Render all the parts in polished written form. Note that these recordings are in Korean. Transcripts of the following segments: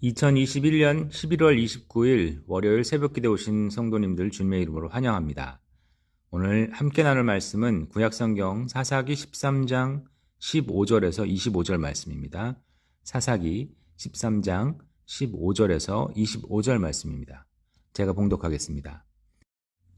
2021년 11월 29일 월요일 새벽기도에 오신 성도님들 주님의 이름으로 환영합니다. 오늘 함께 나눌 말씀은 구약성경 사사기 13장 15절에서 25절 말씀입니다. 사사기 13장 15절에서 25절 말씀입니다. 제가 봉독하겠습니다.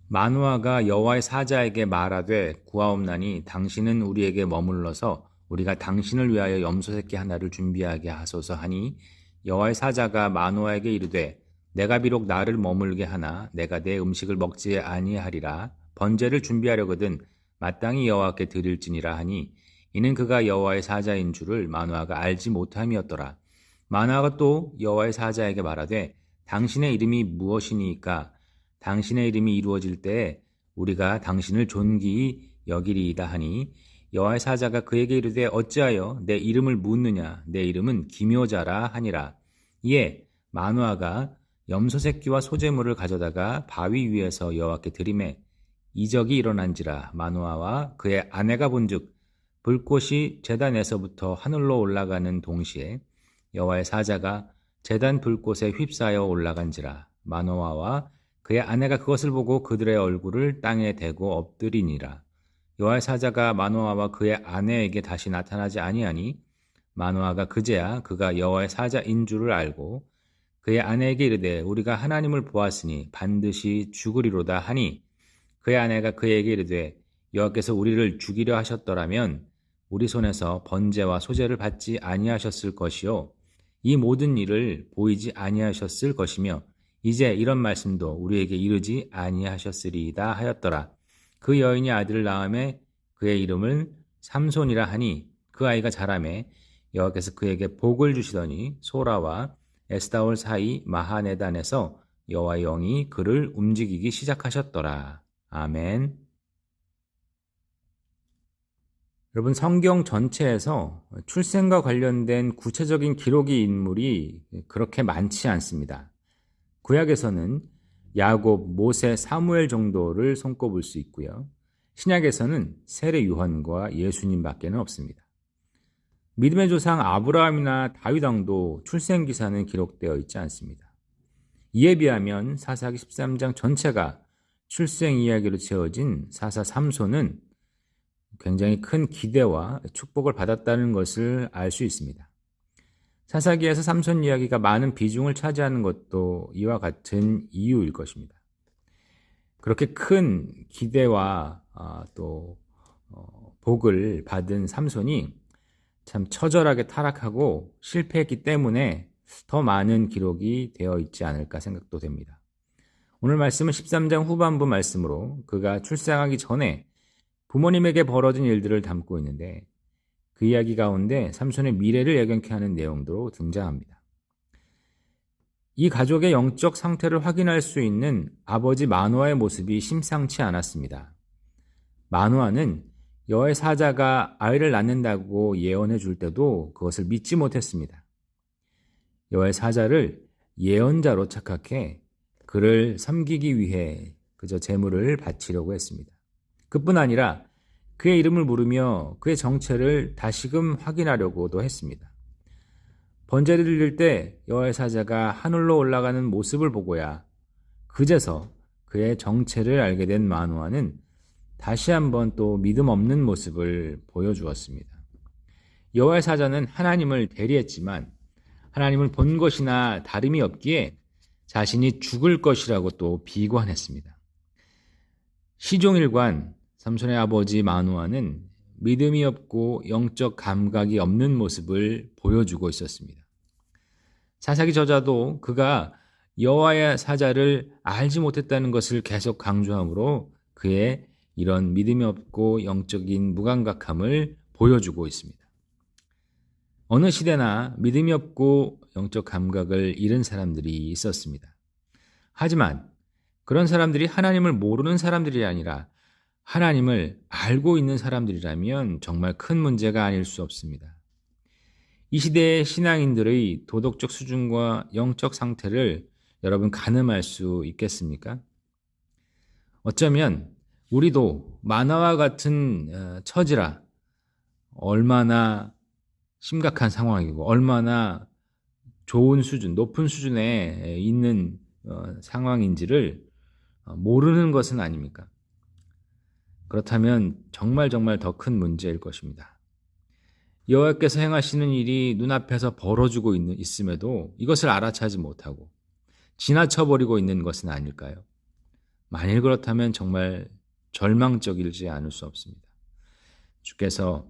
마노아가 여호와의 사자에게 말하되 구하옵나니 당신은 우리에게 머물러서 우리가 당신을 위하여 염소새끼 하나를 준비하게 하소서 하니 여호와의 사자가 마노아에게 이르되 내가 비록 나를 머물게 하나 내가 내 음식을 먹지 아니하리라 번제를 준비하려거든 마땅히 여호와께 드릴지니라 하니 이는 그가 여호와의 사자인 줄을 마노아가 알지 못함이었더라. 마노아가 또 여호와의 사자에게 말하되 당신의 이름이 무엇이니까 당신의 이름이 이루어질 때에 우리가 당신을 존귀히 여기리이다 하니 여호와의 사자가 그에게 이르되 어찌하여 내 이름을 묻느냐 내 이름은 기묘자라 하니라. 이에 마노아가 염소 새끼와 소제물을 가져다가 바위 위에서 여호와께 드리매 이적이 일어난지라. 마노아와 그의 아내가 본즉 불꽃이 제단에서부터 하늘로 올라가는 동시에 여호와의 사자가 제단 불꽃에 휩싸여 올라간지라. 마노아와 그의 아내가 그것을 보고 그들의 얼굴을 땅에 대고 엎드리니라. 여호와의 사자가 마노아와 그의 아내에게 다시 나타나지 아니하니 마노아가 그제야 그가 여호와의 사자인 줄을 알고 그의 아내에게 이르되 우리가 하나님을 보았으니 반드시 죽으리로다 하니 그의 아내가 그에게 이르되 여호와께서 우리를 죽이려 하셨더라면 우리 손에서 번제와 소제를 받지 아니하셨을 것이요 이 모든 일을 보이지 아니하셨을 것이며 이제 이런 말씀도 우리에게 이르지 아니하셨으리이다 하였더라. 그 여인이 아들을 낳음에 그의 이름을 삼손이라 하니 그 아이가 자라매 여호와께서 그에게 복을 주시더니 소라와 에스다올 사이 마하네단에서 여호와의 영이 그를 움직이기 시작하셨더라. 아멘. 여러분, 성경 전체에서 출생과 관련된 구체적인 기록의 인물이 그렇게 많지 않습니다. 구약에서는 야곱, 모세, 사무엘 정도를 손꼽을 수 있고요. 신약에서는 세례 요한과 예수님밖에는 없습니다. 믿음의 조상 아브라함이나 다윗 왕도 출생 기사는 기록되어 있지 않습니다. 이에 비하면 사사기 13장 전체가 출생 이야기로 채워진 사사 삼손은 굉장히 큰 기대와 축복을 받았다는 것을 알 수 있습니다. 사사기에서 삼손 이야기가 많은 비중을 차지하는 것도 이와 같은 이유일 것입니다. 그렇게 큰 기대와 또 복을 받은 삼손이 참 처절하게 타락하고 실패했기 때문에 더 많은 기록이 되어 있지 않을까 생각도 됩니다. 오늘 말씀은 13장 후반부 말씀으로 그가 출생하기 전에 부모님에게 벌어진 일들을 담고 있는데 그 이야기 가운데 삼손의 미래를 예견케 하는 내용도 등장합니다. 이 가족의 영적 상태를 확인할 수 있는 아버지 마노아의 모습이 심상치 않았습니다. 마노아는 여호와의 사자가 아이를 낳는다고 예언해 줄 때도 그것을 믿지 못했습니다. 여호와의 사자를 예언자로 착각해 그를 섬기기 위해 그저 제물을 바치려고 했습니다. 그뿐 아니라 그의 이름을 물으며 그의 정체를 다시금 확인하려고도 했습니다. 번제를 드릴 때 여호와의 사자가 하늘로 올라가는 모습을 보고야 그제서 그의 정체를 알게 된 마노아는 다시 한번 또 믿음 없는 모습을 보여주었습니다. 여호와의 사자는 하나님을 대리했지만 하나님을 본 것이나 다름이 없기에 자신이 죽을 것이라고 또 비관했습니다. 시종일관 삼손의 아버지 마노아는 믿음이 없고 영적 감각이 없는 모습을 보여주고 있었습니다. 사사기 저자도 그가 여호와의 사자를 알지 못했다는 것을 계속 강조하므로 그의 이런 믿음이 없고 영적인 무감각함을 보여주고 있습니다. 어느 시대나 믿음이 없고 영적 감각을 잃은 사람들이 있었습니다. 하지만 그런 사람들이 하나님을 모르는 사람들이 아니라 하나님을 알고 있는 사람들이라면 정말 큰 문제가 아닐 수 없습니다. 이 시대의 신앙인들의 도덕적 수준과 영적 상태를 여러분 가늠할 수 있겠습니까? 어쩌면 우리도 마나와 같은 처지라 얼마나 심각한 상황이고 얼마나 좋은 수준, 높은 수준에 있는 상황인지를 모르는 것은 아닙니까? 그렇다면 정말 더 큰 문제일 것입니다. 여호와께서 행하시는 일이 눈앞에서 벌어지고 있음에도 이것을 알아차지 못하고 지나쳐버리고 있는 것은 아닐까요? 만일 그렇다면 정말 절망적이지 않을 수 없습니다. 주께서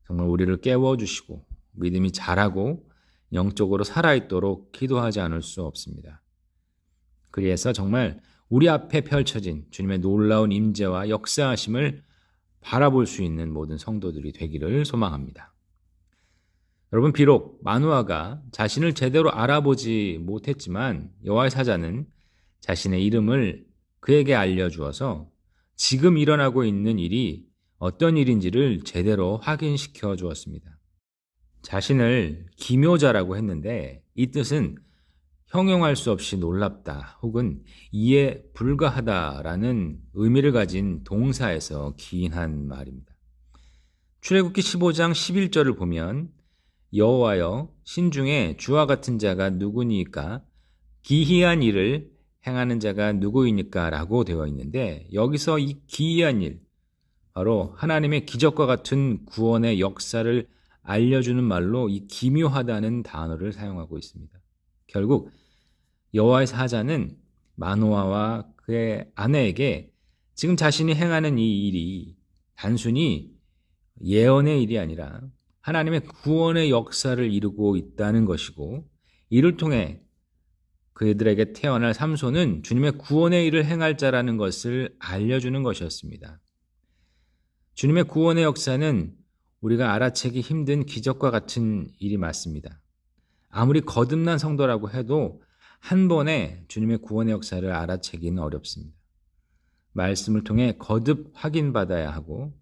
정말 우리를 깨워주시고 믿음이 자라고 영적으로 살아있도록 기도하지 않을 수 없습니다. 그래서 정말 우리 앞에 펼쳐진 주님의 놀라운 임재와 역사하심을 바라볼 수 있는 모든 성도들이 되기를 소망합니다. 여러분, 비록 마누아가 자신을 제대로 알아보지 못했지만 여호와의 사자는 자신의 이름을 그에게 알려주어서 지금 일어나고 있는 일이 어떤 일인지를 제대로 확인시켜 주었습니다. 자신을 기묘자라고 했는데 이 뜻은 형용할 수 없이 놀랍다 혹은 이해 불가하다라는 의미를 가진 동사에서 기인한 말입니다. 출애굽기 15장 11절을 보면 여호와여 신중에 주와 같은 자가 누구니까 기이한 일을 행하는 자가 누구이니까 라고 되어 있는데 여기서 이 기이한 일, 바로 하나님의 기적과 같은 구원의 역사를 알려주는 말로 이 기묘하다는 단어를 사용하고 있습니다. 결국 여호와의 사자는 마노아와 그의 아내에게 지금 자신이 행하는 이 일이 단순히 예언의 일이 아니라 하나님의 구원의 역사를 이루고 있다는 것이고 이를 통해 그들에게 태어날 삼손은 주님의 구원의 일을 행할 자라는 것을 알려주는 것이었습니다. 주님의 구원의 역사는 우리가 알아채기 힘든 기적과 같은 일이 맞습니다. 아무리 거듭난 성도라고 해도 한 번에 주님의 구원의 역사를 알아채기는 어렵습니다. 말씀을 통해 거듭 확인받아야 하고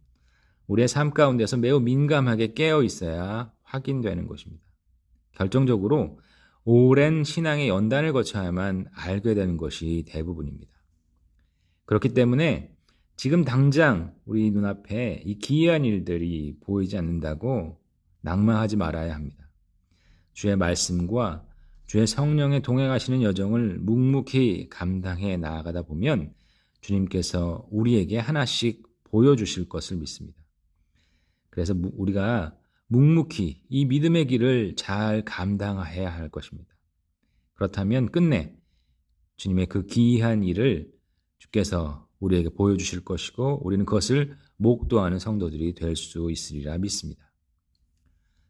우리의 삶 가운데서 매우 민감하게 깨어 있어야 확인되는 것입니다. 결정적으로 오랜 신앙의 연단을 거쳐야만 알게 되는 것이 대부분입니다. 그렇기 때문에 지금 당장 우리 눈앞에 이 기이한 일들이 보이지 않는다고 낙망하지 말아야 합니다. 주의 말씀과 주의 성령의 동행하시는 여정을 묵묵히 감당해 나아가다 보면 주님께서 우리에게 하나씩 보여주실 것을 믿습니다. 그래서 우리가 묵묵히 이 믿음의 길을 잘 감당해야 할 것입니다. 그렇다면 끝내 주님의 그 기이한 일을 주께서 우리에게 보여주실 것이고 우리는 그것을 목도하는 성도들이 될 수 있으리라 믿습니다.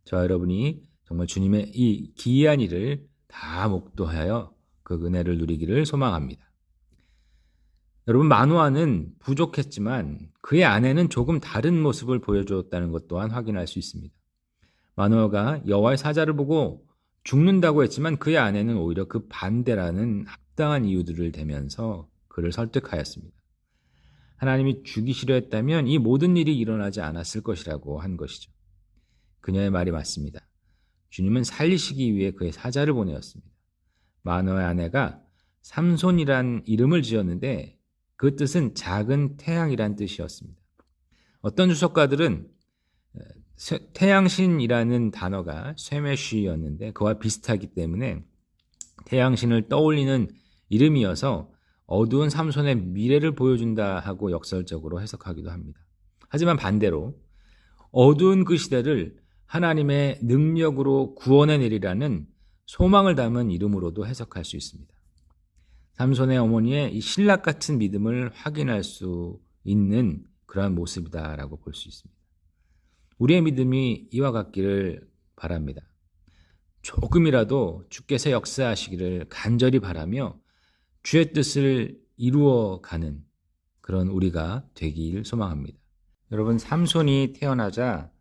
저와 여러분이 정말 주님의 이 기이한 일을 다 목도하여 그 은혜를 누리기를 소망합니다. 여러분, 마노아는 부족했지만 그의 아내는 조금 다른 모습을 보여주었다는 것 또한 확인할 수 있습니다. 마노아가 여호와의 사자를 보고 죽는다고 했지만 그의 아내는 오히려 그 반대라는 합당한 이유들을 대면서 그를 설득하였습니다. 하나님이 죽이시려 했다면 이 모든 일이 일어나지 않았을 것이라고 한 것이죠. 그녀의 말이 맞습니다. 주님은 살리시기 위해 그의 사자를 보내었습니다. 마노아의 아내가 삼손이란 이름을 지었는데 그 뜻은 작은 태양이란 뜻이었습니다. 어떤 주석가들은 태양신이라는 단어가 쇠메쉬였는데 그와 비슷하기 때문에 태양신을 떠올리는 이름이어서 어두운 삼손의 미래를 보여준다 하고 역설적으로 해석하기도 합니다. 하지만 반대로 어두운 그 시대를 하나님의 능력으로 구원해내리라는 소망을 담은 이름으로도 해석할 수 있습니다. 삼손의 어머니의 이 신락 같은 믿음을 확인할 수 있는 그러한 모습이다라고 볼 수 있습니다. 우리의 믿음이 이와 같기를 바랍니다. 조금이라도 주께서 역사하시기를 간절히 바라며 주의 뜻을 이루어가는 그런 우리가 되길 소망합니다. 여러분, 삼손이 태어나자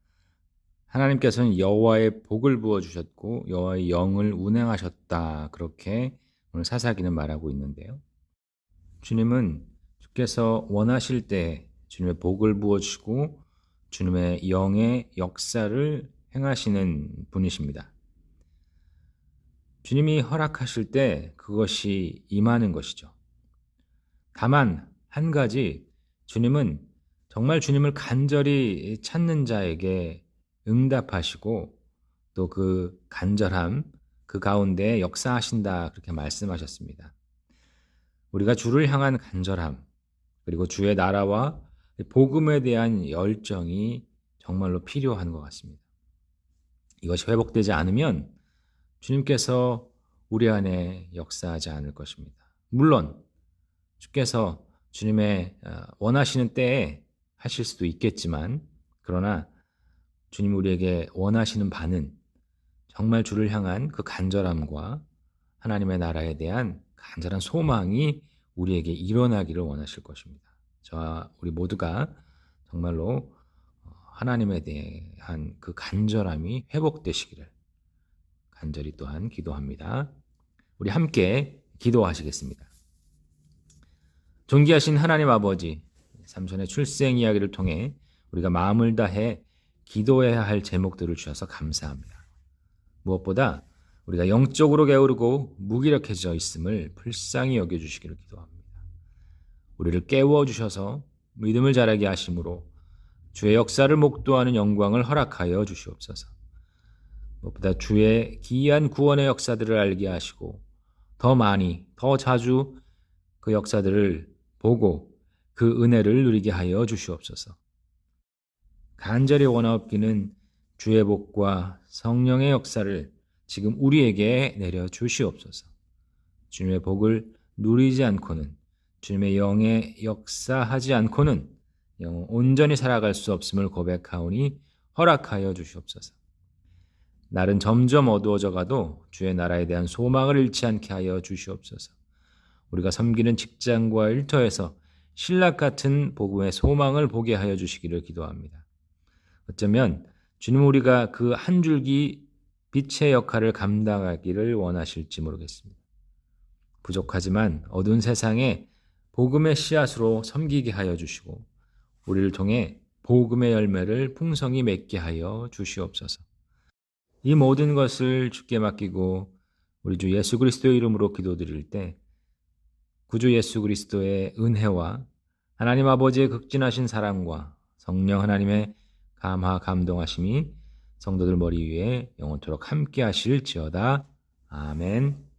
하나님께서는 여호와의 복을 부어주셨고 여호와의 영을 운행하셨다, 그렇게 오늘 사사기는 말하고 있는데요. 주님은 주께서 원하실 때 주님의 복을 부어주시고 주님의 영의 역사를 행하시는 분이십니다. 주님이 허락하실 때 그것이 임하는 것이죠. 다만 한 가지, 주님은 정말 주님을 간절히 찾는 자에게 응답하시고 또 그 간절함, 그 가운데 역사하신다 그렇게 말씀하셨습니다. 우리가 주를 향한 간절함 그리고 주의 나라와 복음에 대한 열정이 정말로 필요한 것 같습니다. 이것이 회복되지 않으면 주님께서 우리 안에 역사하지 않을 것입니다. 물론 주께서 주님의 원하시는 때에 하실 수도 있겠지만 그러나 주님 우리에게 원하시는 바는 정말 주를 향한 그 간절함과 하나님의 나라에 대한 간절한 소망이 우리에게 일어나기를 원하실 것입니다. 저와 우리 모두가 정말로 하나님에 대한 그 간절함이 회복되시기를 간절히 또한 기도합니다. 우리 함께 기도하시겠습니다. 존귀하신 하나님 아버지, 삼손의 출생 이야기를 통해 우리가 마음을 다해 기도해야 할 제목들을 주셔서 감사합니다. 무엇보다 우리가 영적으로 게으르고 무기력해져 있음을 불쌍히 여겨주시기를 기도합니다. 우리를 깨워주셔서 믿음을 자라게 하심으로 주의 역사를 목도하는 영광을 허락하여 주시옵소서. 무엇보다 주의 기이한 구원의 역사들을 알게 하시고 더 많이, 더 자주 그 역사들을 보고 그 은혜를 누리게 하여 주시옵소서. 간절히 원하옵기는 주의 복과 성령의 역사를 지금 우리에게 내려 주시옵소서. 주님의 복을 누리지 않고는 주님의 영에 역사하지 않고는 온전히 살아갈 수 없음을 고백하오니 허락하여 주시옵소서. 날은 점점 어두워져 가도 주의 나라에 대한 소망을 잃지 않게 하여 주시옵소서. 우리가 섬기는 직장과 일터에서 신락 같은 복음의 소망을 보게 하여 주시기를 기도합니다. 어쩌면 주님 우리가 그 한 줄기 빛의 역할을 감당하기를 원하실지 모르겠습니다. 부족하지만 어두운 세상에 복음의 씨앗으로 섬기게 하여 주시고 우리를 통해 복음의 열매를 풍성히 맺게 하여 주시옵소서. 이 모든 것을 주께 맡기고 우리 주 예수 그리스도의 이름으로 기도드릴 때 구주 예수 그리스도의 은혜와 하나님 아버지의 극진하신 사랑과 성령 하나님의 감화 감동하심이 성도들 머리 위에 영원토록 함께 하실지어다. 아멘.